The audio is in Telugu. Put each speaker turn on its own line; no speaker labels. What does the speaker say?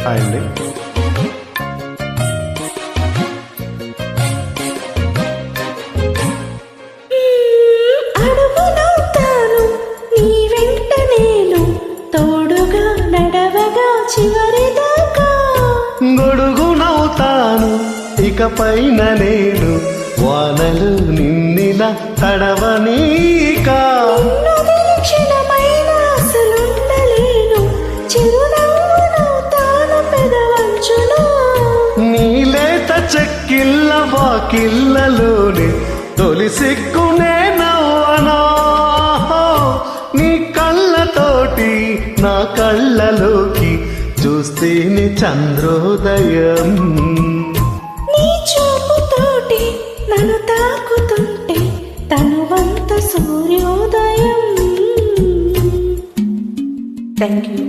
హాయ్ అండి.
అడుగునవుతాను నీ వెంట నేను, తోడుగా నడవగా చివరిదాకా.
గొడుగునవుతాను ఇకపైన నేను, వానలు నిన్నిలా తడవనీకా.
నిన్ను క్షణమైన అసలుండలేను, చిరునవ్వునవుతాను పెదవంచులో.
నీలేత చెక్కిళ్ళ వాకిళ్ళలోని తొలి సిగ్గునే నవ్వనా. నీ కళ్ళతోటి నా కళ్ళలోకి చూస్తేనే చంద్రోదయం.
నీ చూపుతోటి నన్ను తాకుతుంటే తనువంత సూర్యోదయం. Thank you.